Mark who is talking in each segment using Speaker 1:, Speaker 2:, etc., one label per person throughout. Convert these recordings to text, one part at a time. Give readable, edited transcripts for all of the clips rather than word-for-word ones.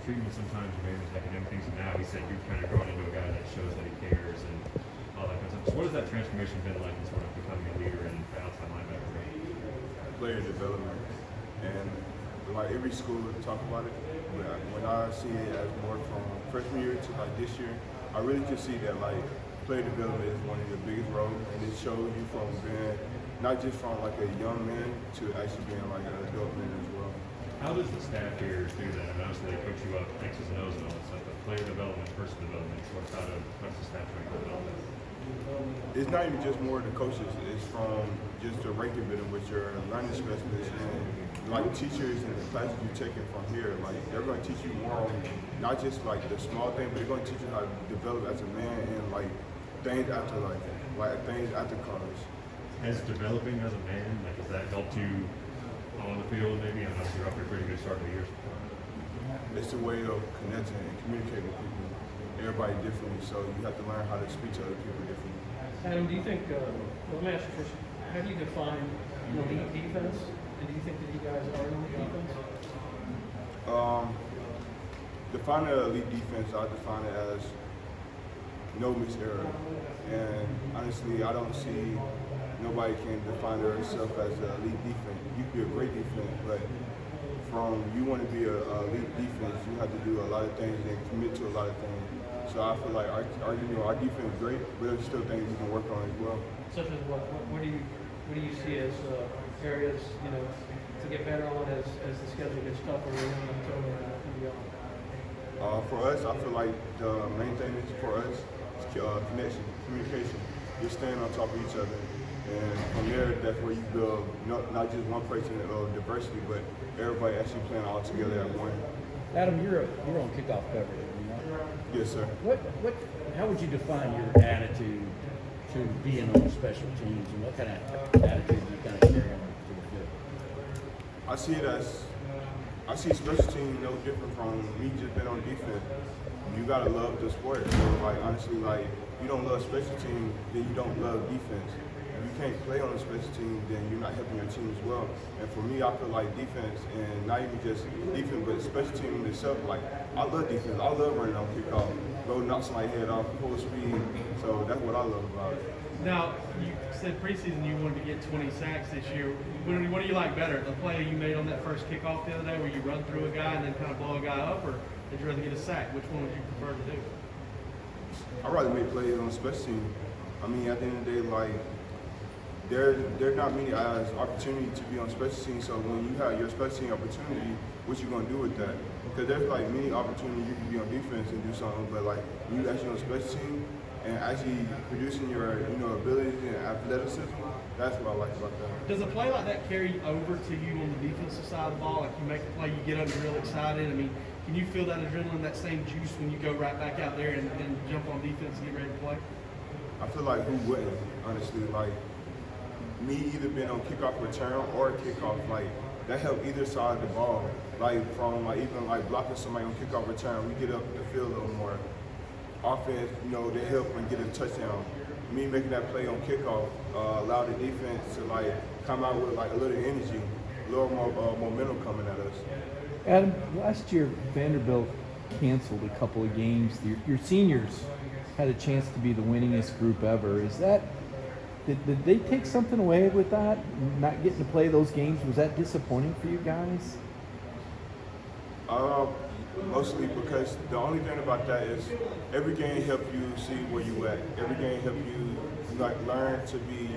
Speaker 1: treatment sometimes maybe was academic things, and now he said you've kind of grown into a guy that shows that he cares and all that kind of stuff. So what has that transformation been like in sort of becoming a leader and outside linebacker?
Speaker 2: Player development, and like every school talk about it, but when I see it as more from freshman year to like this year, I really can see that like player development is one of the biggest roles, and it shows you from being not just from like a young man to actually being like an adult man as well.
Speaker 1: How does the staff here do that? I mean, obviously they coach you up, X's and O's and all that stuff, but player development, person development, what's the staff trying to develop?
Speaker 2: It's not even just more the coaches, it's from just the ranking bit with your learning specialists and like teachers and the classes you're taking from here. Like they're going to teach you more on not just like the small thing, but they're going to teach you how to develop as a man and like things after life, like things after college.
Speaker 1: Has developing as a man, like has that helped you on the field maybe? I know you're off to a pretty good start of the year so far.
Speaker 2: It's a way of connecting and communicating with people. Everybody differently, so you have to learn how to speak to other people differently.
Speaker 3: Adam, do you think, let me ask you first, how do you define elite defense? And do you think that you guys are an elite defense?
Speaker 2: Define an elite defense, I define it as no missed error. And honestly, I don't see nobody can define themselves as an elite defense. You can be a great defense, but from you want to be an elite defense, you have to do a lot of things and commit to a lot of things. So I feel like our defense is great, but there's still things we can work on as well.
Speaker 3: Such as what? What do you see as areas to get better on as the schedule gets tougher around October and beyond?
Speaker 2: For us, I feel like the main thing is for us is connection, communication. Just staying on top of each other, and from there, that's where you build not just one person of diversity, but everybody actually playing all together at one.
Speaker 4: Adam, you're on kickoff coverage.
Speaker 2: Yes, sir.
Speaker 4: How would you define your attitude to being on special teams, and what kind of attitude do you kind of carry on to the field?
Speaker 2: I see special teams no different from me just being on defense. You gotta love the sport. So like honestly, like you don't love special teams, then you don't love defense. If you can't play on a special team, then you're not helping your team as well. And for me, I feel like defense, and not even just defense, but special team itself, like I love defense. I love running on kickoff, go knock somebody's head off full speed. So that's what I love about it.
Speaker 5: Now, you said preseason you wanted to get 20 sacks this year. What do you like better? The play you made on that first kickoff the other day where you run through a guy and then kind of blow a guy up, or did you rather get a sack? Which one would you prefer to do?
Speaker 2: I'd rather make plays on the special team. I mean, at the end of the day, like, there's not many opportunity to be on special teams. So when you have your special team opportunity, what you gonna do with that? Because there's like many opportunities you can be on defense and do something, but like when you actually on special team and actually producing your abilities and athleticism, that's what I like about that.
Speaker 5: Does a play like that carry over to you on the defensive side of the ball? Like you make a play, you get up real excited. I mean, can you feel that adrenaline, that same juice when you go right back out there and jump on defense and get ready to play?
Speaker 2: I feel like who wouldn't, honestly, like me either being on kickoff return or kickoff, like that helped either side of the ball. Like from like even like blocking somebody on kickoff return, we get up the field a little more. Offense, they help and get a touchdown. Me making that play on kickoff allowed the defense to like come out with like a little energy, a little more momentum coming at us.
Speaker 6: Adam, last year Vanderbilt canceled a couple of games. Your seniors had a chance to be the winningest group ever. Is that did they take something away with that? Not getting to play those games, was that disappointing for you guys?
Speaker 2: Mostly because the only thing about that is every game help you see where you at. Every game help you like learn to be,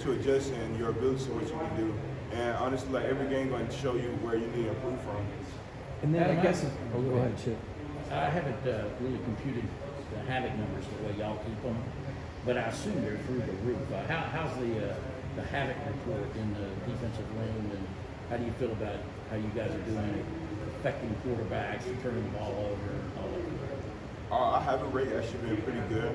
Speaker 2: to adjust in your ability to what you can do. And honestly, like every game going to show you where you need to improve from.
Speaker 6: And then
Speaker 4: Adam,
Speaker 6: I guess, go ahead, Chip.
Speaker 4: I haven't really computed the havoc numbers the way y'all keep them, but I assume they're through the roof. How's the havoc report in the defensive wing, and how do you feel about how you guys are doing affecting quarterbacks and turning the ball over and all that?
Speaker 2: I have a rate actually been pretty good,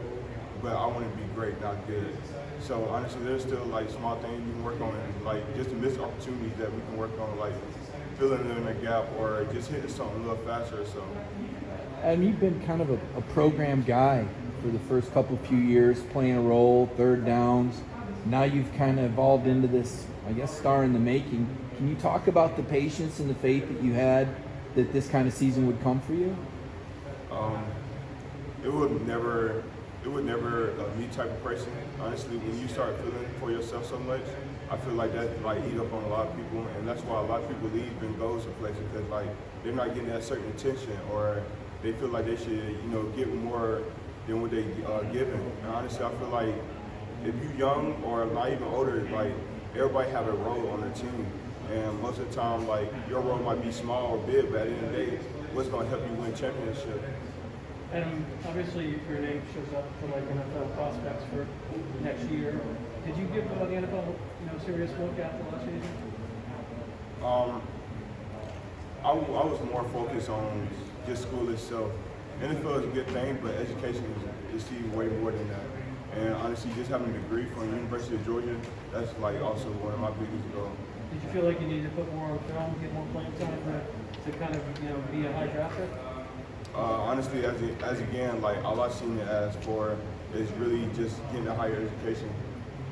Speaker 2: but I want to be great, not good. So honestly, there's still like small things we can work on, like just missed opportunities that we can work on, like filling in a gap or just hitting something a little faster or something.
Speaker 6: And you've been kind of a program guy for the first few years, playing a role, third downs. Now you've kind of evolved into this, I guess, star in the making. Can you talk about the patience and the faith that you had that this kind of season would come for you?
Speaker 2: It would never me type of person. Honestly, when you start feeling for yourself so much, I feel like that like eat up on a lot of people, and that's why a lot of people leave and go to places because like they're not getting that certain attention, or they feel like they should get more than what they given. And honestly, I feel like if you're young or not even older, like everybody have a role on the team, and most of the time like your role might be small or big, but at the end of the day, what's going to help you win championship?
Speaker 3: And obviously, your name shows up for like NFL prospects for next year. Did you give the NFL, serious look after last season?
Speaker 2: I was more focused on just school itself. NFL is a good thing, but education is way more than that. And honestly, just having a degree from the University of Georgia, that's like also one of my biggest goals.
Speaker 3: Did you feel like you needed to put more on film, get more playing time to kind of be a high draft pick?
Speaker 2: Honestly, as again, like all I've seen it as for is really just getting a higher education,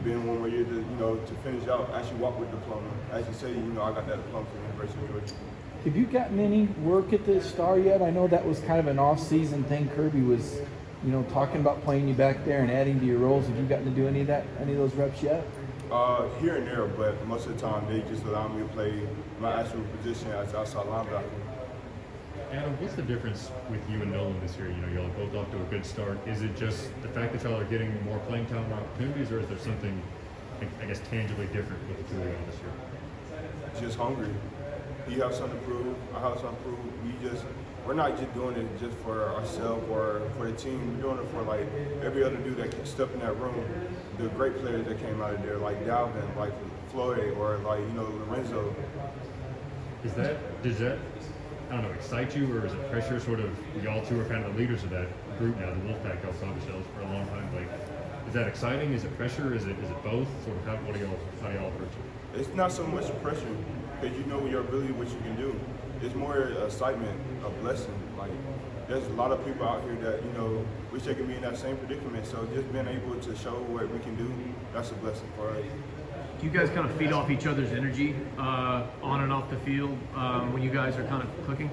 Speaker 2: being one more year to finish out, actually walk with diploma. As you say, I got that diploma from the University of Georgia.
Speaker 6: Have you gotten any work at the Star yet? I know that was kind of an off-season thing. Kirby was, talking about playing you back there and adding to your roles. Have you gotten to do any of those reps yet?
Speaker 2: Here and there, but most of the time they just allow me to play my actual position as outside linebacker.
Speaker 1: Adam, what's the difference with you and Nolan this year? Y'all are both off to a good start. Is it just the fact that y'all are getting more playing time, more opportunities, or is there something, I guess, tangibly different with the two of y'all this year?
Speaker 2: Just hungry. He has something to prove. I have something to prove. We're not just doing it just for ourselves or for the team. We're doing it for like every other dude that stepped in that room. The great players that came out of there, like Dalvin, like Floyd, or like Lorenzo.
Speaker 1: Does that I don't know, excite you, or is it pressure? Sort of, y'all two are kind of the leaders of that group now. The Wolfpack, y'all called yourselves for a long time. Like, is that exciting? Is it pressure? Is it both? Sort of, how do y'all approach it?
Speaker 2: It's not so much pressure because you know your ability, what you can do. It's more excitement, a blessing. Like, there's a lot of people out here that wish they could be in that same predicament. So just being able to show what we can do, that's a blessing for us.
Speaker 7: Do you guys kind of feed off each other's energy on and off the field when you guys are kind of clicking?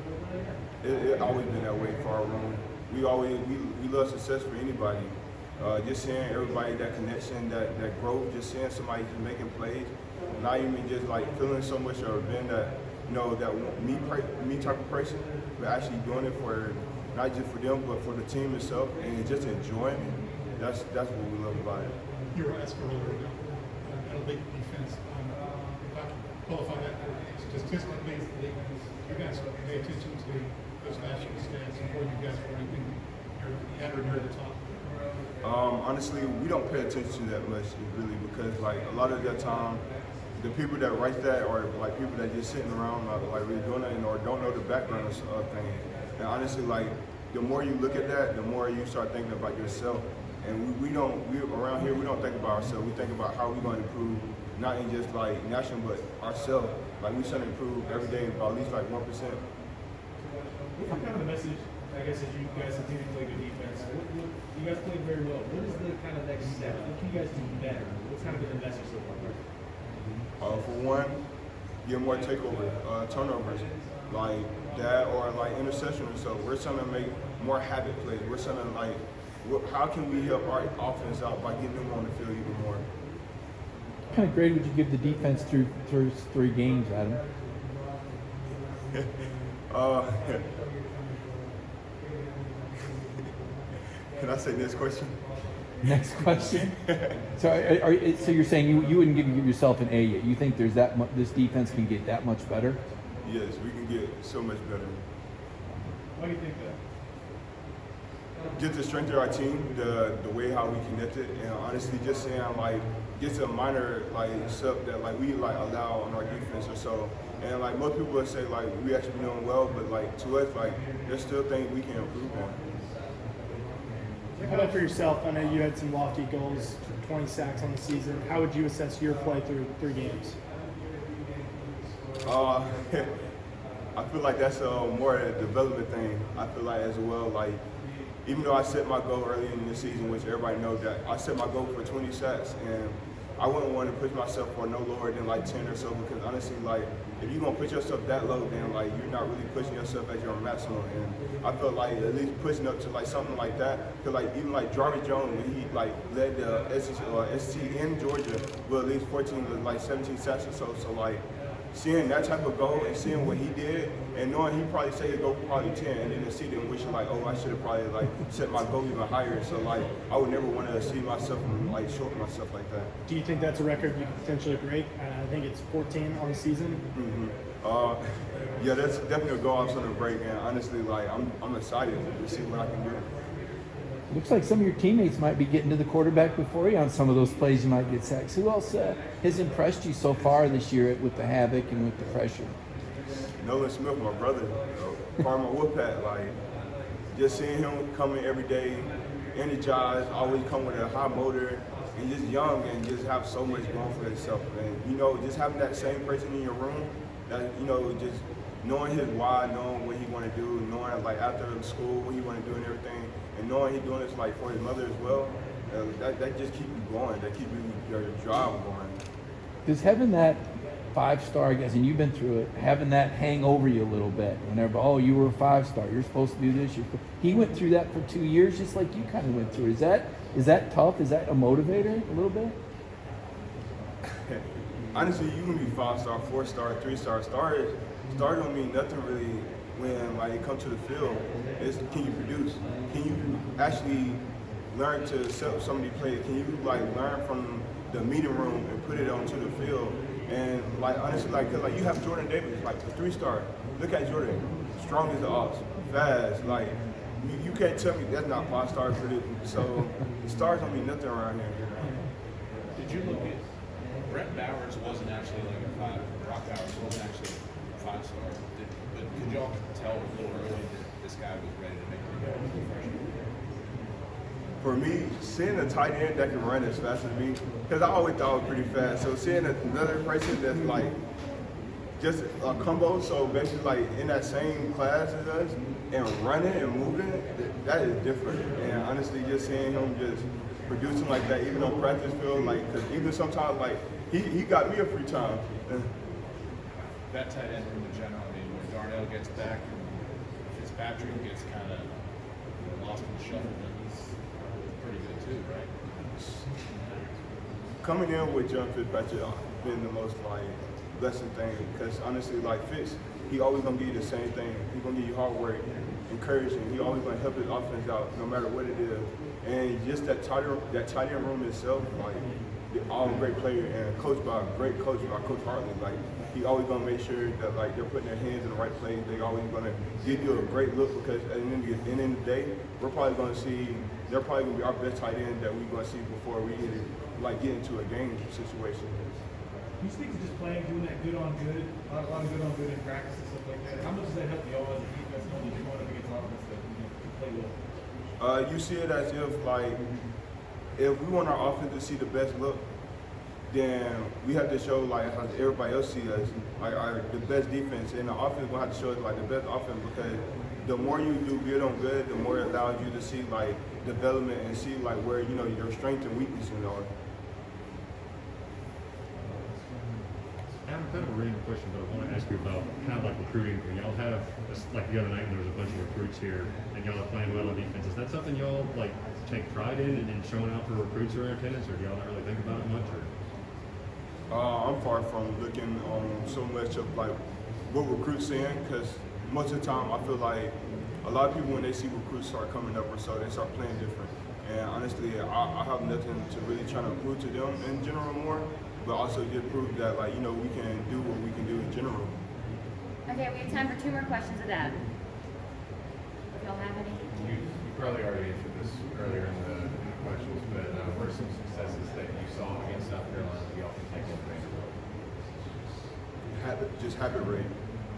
Speaker 2: It always been that way for our room. We love success for anybody. Just seeing everybody, that connection, that growth, just seeing somebody just making plays, not even just like feeling so much of being that that me type of person, but actually doing it for not just for them but for the team itself, and just enjoying it. That's what we love about it.
Speaker 8: You were asked earlier about elite defense. If I can qualify that, statistically, you guys pay attention to those national stats and where you guys were ranking. You're at the top.
Speaker 2: Honestly, we don't pay attention to that much, really, because like a lot of the time, the people that write that are like people that just sitting around like really doing it or don't know the backgrounds of things. And honestly, like the more you look at that, the more you start thinking about yourself. And we around here, we don't think about ourselves. We think about how we're going to improve, not in just like national, but ourselves. Like we should improve every day by at least like 1%.
Speaker 8: What's kind of the message, I guess, as you guys continue to play good defense? You guys played very well. What is the kind of next step? What can you guys do better? What's kind of been the message so far?
Speaker 2: For one, get more turnovers, like that, or like interception. So we're trying to make more habit plays. We're trying to like, how can we help our offense out by getting them on the field even more?
Speaker 6: What kind of grade would you give the defense through 3 games, Adam?
Speaker 2: Can I say next question?
Speaker 6: Next question. So you're saying you wouldn't give yourself an A yet? You think there's this defense can get that much better?
Speaker 2: Yes, we can get so much better.
Speaker 8: Why do you think that?
Speaker 2: Just the strength of our team, the way how we connected, and honestly, just saying like just a minor like stuff that like we like allow on our defense or so. And like most people would say like we actually been doing well, but like to us like there's still things we can improve on.
Speaker 9: How about for yourself? I know you had some lofty goals, 20 sacks on the season. How would you assess your play through 3 games?
Speaker 2: I feel like that's more a development thing. I feel like as well, like even though I set my goal early in the season, which everybody knows that I set my goal for 20 sacks, and I wouldn't want to push myself for no lower than like 10 or so, because honestly, like, if you're gonna put yourself that low, then like you're not really pushing yourself at your maximum. And I felt like at least pushing up to like something like that, because like even like Jarvis Jones, when he like led the SEC in Georgia with at least 14 to like 17 sacks or so. So like seeing that type of goal and seeing what he did, and knowing he probably say he'd go for probably 10, and then to see them wishing like, oh, I should have probably like set my goal even higher. So like I would never want to see myself and like short myself like that.
Speaker 9: Do you think that's a record you could potentially break? I think it's 14 on the season.
Speaker 2: Yeah, that's definitely a goal I'm trying to break, and honestly, like I'm excited to see what I can do.
Speaker 6: Looks like some of your teammates might be getting to the quarterback before you on some of those plays. You might get sacks. Who else has impressed you so far this year with the havoc and with the pressure?
Speaker 2: Nolan Smith, my brother, part of my Wolfpack, like just seeing him coming every day, energized, always come with a high motor, and just young and just have so much going for himself. And you know, just having that same person in your room, that you know, just knowing his why, knowing what he want to do, knowing like after school what he want to do and everything, and knowing he doing this like for his mother as well. That just keep you going. That keep your drive going.
Speaker 6: Does having that 5-star, guys, and you've been through it, having that hang over you a little bit whenever, oh, you were a 5-star, you're supposed to do this. He went through that for 2 years, just like you kind of went through. Is that tough? Is that a motivator a little bit?
Speaker 2: Honestly, you can be 5-star, 4-star, 3-star. Stars don't mean nothing really when like it comes to the field. It's can you produce? Can you actually learn to set up somebody plays? Can you like learn from the meeting room and put it onto the field? And like honestly, like cause like you have Jordan Davis, like the 3-star. Look at Jordan, strong as the ox, fast. Like you can't tell me that's not 5-star producing. So stars don't mean nothing around here.
Speaker 10: Did you look at Brett Bowers wasn't actually like a 5, Brock Bowers wasn't actually a 5-star. But could y'all tell a little early that this guy was ready to make the go as a freshman?
Speaker 2: For me, seeing a tight end that can run as fast as me, because I always thought I was pretty fast. So seeing another person that's like just a combo, so basically like in that same class as us and running and moving, that is different. And honestly, just seeing him just producing like that, even on practice field, like, cause even sometimes like he got me a free time.
Speaker 10: That tight end room in general, I mean, when Darnell gets back and Fitzpatrick gets kind of lost in the shuffle, then he's pretty good too, right?
Speaker 2: Coming in with John Fitzpatrick been the most like blessing thing, because honestly, like Fitz, he always gonna give you the same thing. He gonna give you hard work, encouragement. He always gonna help his offense out, no matter what it is. And just that tight end room itself, like all great player and coached by a great coach, by Coach Hartley. Like he always gonna make sure that like they're putting their hands in the right place. They always gonna give you a great look, because at the end of the day, they're probably gonna be our best tight end that we're gonna see before we get into a game situation.
Speaker 11: You speak to just playing, doing that good on good, a lot of good on good in practice and stuff like that. How much does that help y'all as a defense when you're going up against offense that you play well?
Speaker 2: You see it as if like if we want our offense to see the best look, then we have to show like how everybody else see us, like the best defense, and the offense will have to show us like the best offense, because the more you do good on good, the more it allows you to see like development and see like where your strengths and weaknesses are.
Speaker 1: I have kind of a random question, but I want to ask you about kind of like recruiting. When y'all have, like the other night, there was a bunch of recruits here, and y'all are playing well on defense. Is that something y'all like take pride in and showing out for recruits who are in attendance, or do y'all not really think about it much? Or?
Speaker 2: I'm far from looking on so much of like what recruits saying, because most of the time I feel like a lot of people, when they see recruits start coming up or so, they start playing different. And honestly, I have nothing to really try to prove to them in general more, but also just prove that like we can do what we can do in general.
Speaker 12: Okay, we have time for 2 more questions of that. If y'all have any.
Speaker 13: You probably already answered this earlier in the questions, but what are some successes that you saw against South Carolina that you all can take advantage of?
Speaker 2: Just habit rate.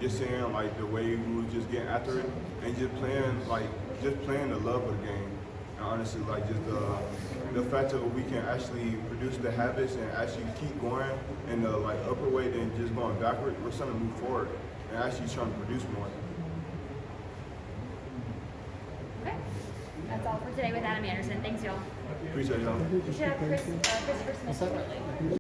Speaker 2: Just seeing like the way we were just getting after it and just playing the love of the game. And honestly, like just the fact that we can actually produce the habits and actually keep going in the like upper way than just going backward. We're starting to move forward and actually trying to produce more.
Speaker 12: Okay, that's all for today. today with Adam Anderson. Thanks, y'all.
Speaker 2: Appreciate y'all.
Speaker 12: We should have Christopher Smith shortly.